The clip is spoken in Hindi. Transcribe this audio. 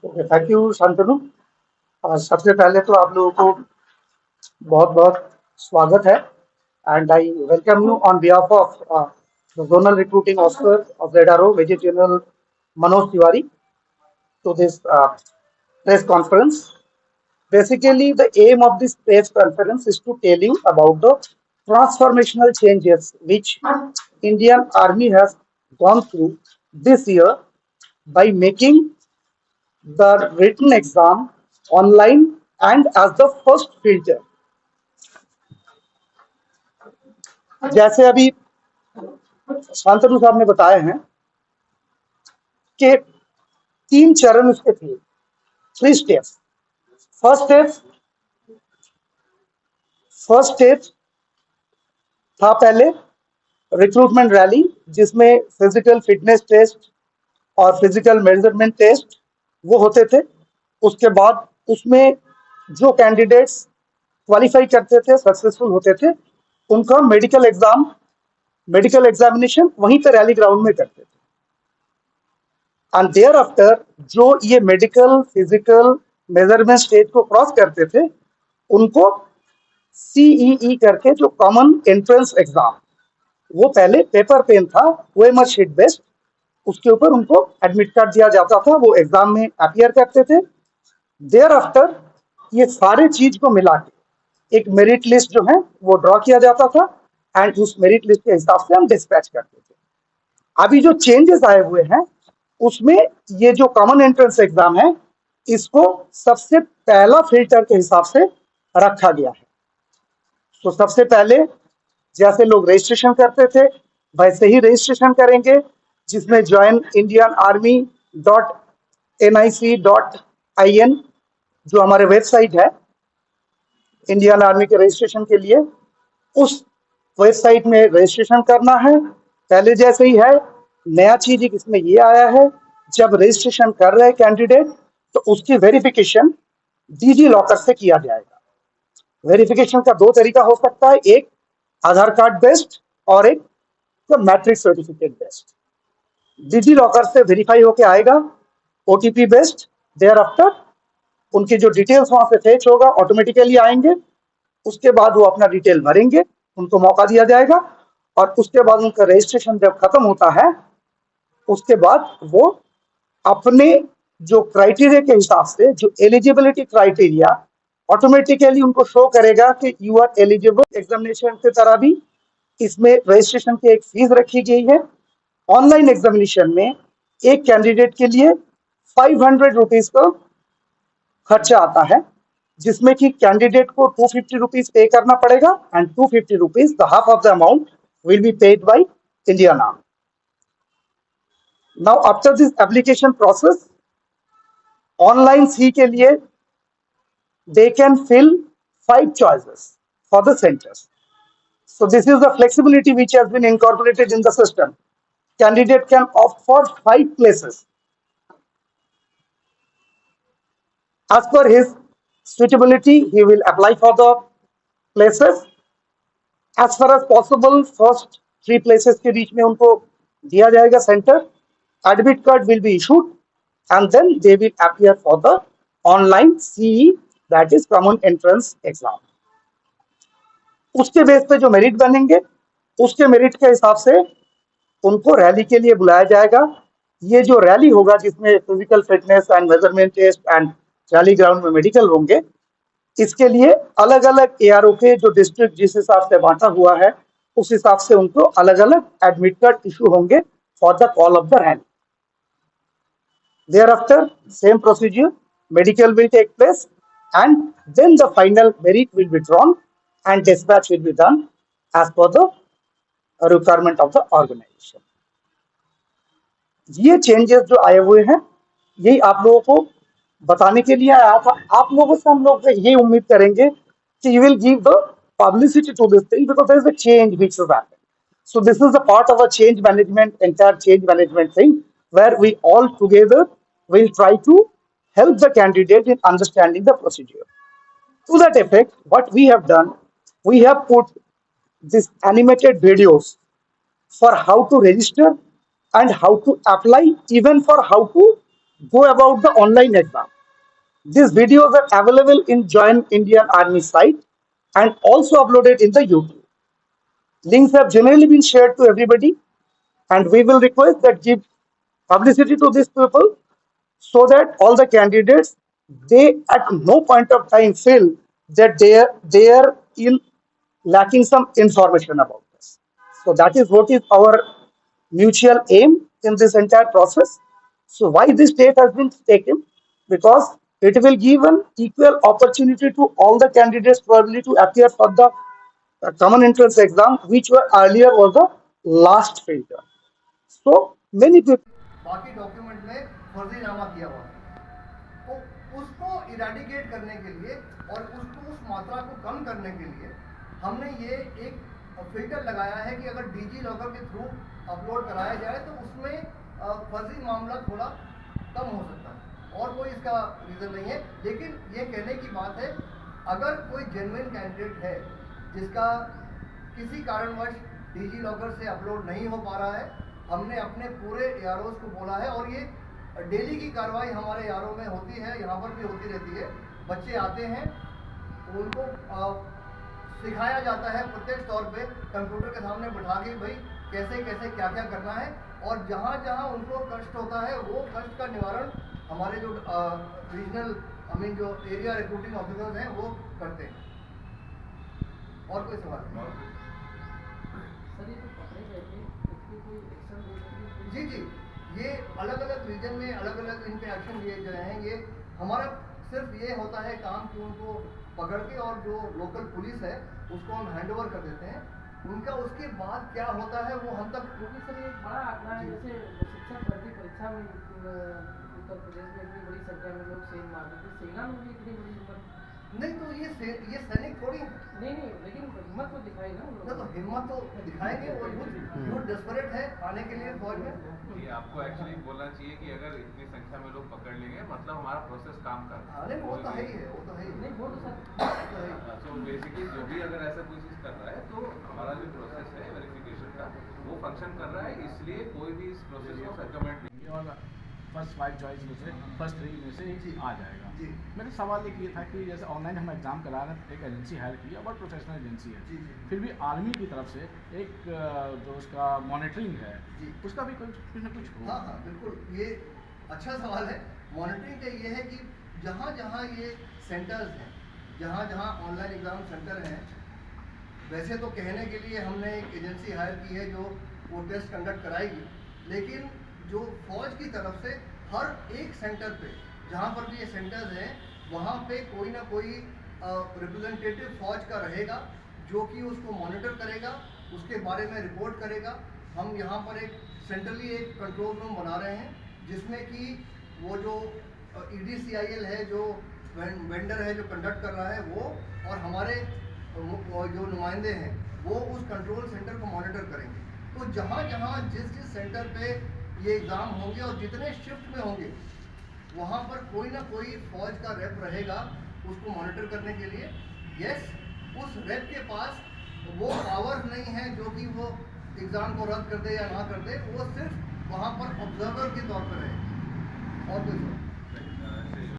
Thank you Shantanu. सबसे पहले तो आप लोगों को बहुत बहुत स्वागत है and I welcome you on behalf of the zonal recruiting officer of ZRO, Major General Manoj Tiwari, to this press conference. Basically, the aim of this press conference is to tell you about the transformational changes which Indian Army has gone through this year by making the written exam online and as the first filter. जैसे अभी शांतनु साहब ने बताए हैं कि तीन चरण उसके थे, three steps. First step first step था पहले रिक्रूटमेंट रैली, जिसमें फिजिकल फिटनेस टेस्ट और फिजिकल मेजरमेंट टेस्ट वो होते थे। उसके बाद उसमें जो कैंडिडेट्स क्वालिफाई करते थे, सक्सेसफुल होते थे, उनका मेडिकल एग्जामिनेशन वहीं पर रैली ग्राउंड में करते थे। एंड देयर आफ्टर जो ये मेडिकल फिजिकल मेजरमेंट स्टेज को क्रॉस करते थे, उनको सीईई करके जो कॉमन एंट्रेंस एग्जाम, वो पहले पेपर पेन था, OMR शीट बेस्ड, उसके ऊपर उनको एडमिट कार्ड दिया जाता था, वो एग्जाम में अपियर करते थे। देयर आफ्टर ये सारे चीज को मिला के एक मेरिट लिस्ट जो है वो ड्रॉ किया जाता था एंड उस मेरिट लिस्ट के हिसाब से हम डिस्पैच करते थे। अभी जो चेंजेस आए हुए हैं उसमें ये जो कॉमन एंट्रेंस एग्जाम है, इसको सबसे पहला फिल्टर के हिसाब से रखा गया है। तो सबसे पहले जैसे लोग रजिस्ट्रेशन करते थे वैसे ही रजिस्ट्रेशन करेंगे, जिसमें joinIndianArmy.nic.in जो हमारे वेबसाइट है इंडियन आर्मी के रजिस्ट्रेशन के लिए, उस वेबसाइट में रजिस्ट्रेशन करना है। पहले जैसे ही है, नया चीज इसमें ये आया है, जब रजिस्ट्रेशन कर रहे हैं कैंडिडेट तो उसकी वेरिफिकेशन डीजी लॉकर से किया जाएगा। वेरिफिकेशन का दो तरीका हो सकता है, एक आधार कार्ड बेस्ड और एक matric certificate based. Digi locker से वेरीफाई होके आएगा, ओटीपी बेस्ड। देयर आफ्टर उनकी जो डिटेल्स वहां से फेच होगा ऑटोमेटिकली आएंगे। उसके बाद वो अपना डिटेल भरेंगे, उनको मौका दिया जाएगा और उसके बाद उनका रजिस्ट्रेशन जब खत्म होता है, उसके बाद वो अपने जो क्राइटेरिया के हिसाब से, जो एलिजिबिलिटी क्राइटेरिया ऑटोमेटिकली उनको शो करेगा कि यू आर एलिजिबल। एग्जामिनेशन की तरह भी इसमें रजिस्ट्रेशन की एक फीस रखी गई है। ऑनलाइन एग्जामिनेशन में एक कैंडिडेट के लिए 500 रुपीज का खर्चा आता है, जिसमें कि कैंडिडेट को 250 रुपीज पे करना पड़ेगा and 250 rupees the half of the amount will be paid by Indian Army. Now after this application process, online सी के लिए they can fill 5 choices for the centers. So this is the flexibility which has been incorporated in the system. Candidate can opt for 5 places as per his suitability. He will apply for the places as far as possible. First 3 places के बीच में उनको दिया जाएगा centre, admit card will be issued and then they will appear for the online CE, that is common entrance exam. उसके बेस पे जो मेरिट बनेंगे, उसके मेरिट के हिसाब से उनको रैली के लिए बुलाया जाएगा। ये जो रैली होगा जिसमें physical fitness and measurement test and rally ground में मेडिकल होंगे, इसके लिए अलग अलग एआरओ के जो डिस्ट्रिक्ट जिस हिसाब से बांटा हुआ है, उस हिसाब से उनको अलग अलग एडमिट कार्ड इशू होंगे for the call of the rally. Thereafter, same procedure, medical will take place and then the final merit will be drawn and dispatch will be done as per the requirement of the organization. ये चेंजेस जो आए हुए हैं, यही आप लोगों को बताने के लिए आया था। आप लोगों से हम लोग ये उम्मीद करेंगे कि you will give the publicity to this thing because there is a change which has happened. So this is a part of a change management, entire change management thing, where we all together will try to help the candidate in understanding the procedure. To that effect, what we have done, we have put these animated videos for how to register and how to apply, even for how to go about the online exam. These videos are available in Join Indian Army site and also uploaded in the YouTube. Links have generally been shared to everybody, and we will request that give publicity to these people so that all the candidates, they at no point of time feel that they are in lacking some information about this. So that is what is our mutual aim in this entire process. So why this date has been taken? Because it will give an equal opportunity to all the candidates probably to appear for the common entrance exam, which were earlier was the last filter. So many people. बाकी डॉक्यूमेंट में फर्जीनामा किया हुआ है, तो उसको इरेडिकेट करने के लिए और उसको उस मात्रा को कम करने के लिए हमने ये एक फिल्टर लगाया है कि अगर डीजी लॉकर के थ्रू अपलोड कराया जाए तो उसमें फर्जी मामला थोड़ा कम हो सकता है, और कोई इसका रीज़न नहीं है। लेकिन ये कहने की बात है, अगर कोई जेन्युइन कैंडिडेट है जिसका किसी कारणवश डीजी लॉकर से अपलोड नहीं हो पा रहा है, हमने अपने पूरे AROs को बोला है, और ये डेली की कार्रवाई हमारे ARO में होती है, यहाँ पर भी होती रहती है। बच्चे आते हैं, उनको सिखाया जाता है प्रत्यक्ष तौर पे कंप्यूटर के सामने बिठा के, भाई कैसे कैसे क्या क्या करना है, और जहाँ जहाँ उनको कष्ट होता है वो कष्ट का निवारण हमारे जो रीजनल जो एरिया रिक्रूटिंग ऑफिसर्स हैं वो करते हैं। और कोई सवाल? जी जी, ये अलग अलग रीजन में अलग अलग इन पे एक्शन लिए गए हैं। ये हमारा सिर्फ ये होता है काम कि उनको पकड़ के, और जो लोकल पुलिस है उसको हम हैंड ओवर कर देते हैं। उनका उसके बाद क्या होता है वो हम तक, क्योंकि सर ये बड़ा आंकड़ा है, जैसे शिक्षक भर्ती परीक्षा में उत्तर प्रदेश में इतनी बड़ी संख्या में लोग सेल मार देते, सेना में भी इतनी बड़ी हिम्मत नहीं तो ये सैनिक थोड़ी है। नहीं, लेकिन हिम्मत तो दिखाई ना, तो हिम्मत तो दिखाएंगे, वो यूथ डेस्परेट है आने के लिए फौज में। ये आपको एक्चुअली बोलना चाहिए कि अगर इतनी संख्या में लोग पकड़ लेंगे मतलब हमारा प्रोसेस काम कर रहा है। वो तो है ही है, वो तो है ही नहीं, वो तो सर तो बेसिकली जो भी अगर ऐसा कोई चीज़ कर रहा है तो हमारा जो प्रोसेस है वेरिफिकेशन का वो फंक्शन कर रहा है, इसलिए कोई भी इस प्रोसेस को सर्कमेंट नहीं। और फर्स्ट 5 चॉइस में से फर्स्ट 3 में से आ जाएगा। मेरा सवाल एक ये था कि जैसे ऑनलाइन हम एग्ज़ाम करा रहे हैं, एक एजेंसी हायर की है, बहुत प्रोफेशनल एजेंसी है, फिर भी आर्मी की तरफ से एक जो उसका मॉनिटरिंग है उसका भी कुछ न कुछ हो। हाँ बिल्कुल, ये अच्छा सवाल है। मॉनिटरिंग का ये है कि जहाँ जहाँ ये सेंटर्स हैं, जहाँ जहाँ ऑनलाइन एग्ज़ाम सेंटर हैं, वैसे तो कहने के लिए हमने एक एजेंसी हायर की है जो वो टेस्ट कंडक्ट कराएगी, लेकिन जो फौज की तरफ से हर एक सेंटर पे, जहाँ पर भी ये सेंटर्स हैं, वहाँ पे कोई ना कोई रिप्रेजेंटेटिव फौज का रहेगा जो कि उसको मॉनिटर करेगा, उसके बारे में रिपोर्ट करेगा। हम यहाँ पर एक सेंट्रली एक कंट्रोल रूम बना रहे हैं जिसमें कि वो जो EDCIL है, जो वेंडर है जो कंडक्ट कर रहा है, वो और हमारे जो नुमाइंदे हैं वो उस कंट्रोल सेंटर को मॉनिटर करेंगे। तो जहाँ जहाँ जिस सेंटर पे ये एग्ज़ाम होंगे और जितने शिफ्ट में होंगे, वहाँ पर कोई ना कोई फौज का रेप रहेगा उसको मॉनिटर करने के लिए। यस, उस रेप के पास वो पावर नहीं है जो कि वो एग्ज़ाम को रद्द कर दे या ना कर दे, वो सिर्फ वहाँ पर ऑब्जर्वर के तौर पर है। और कोई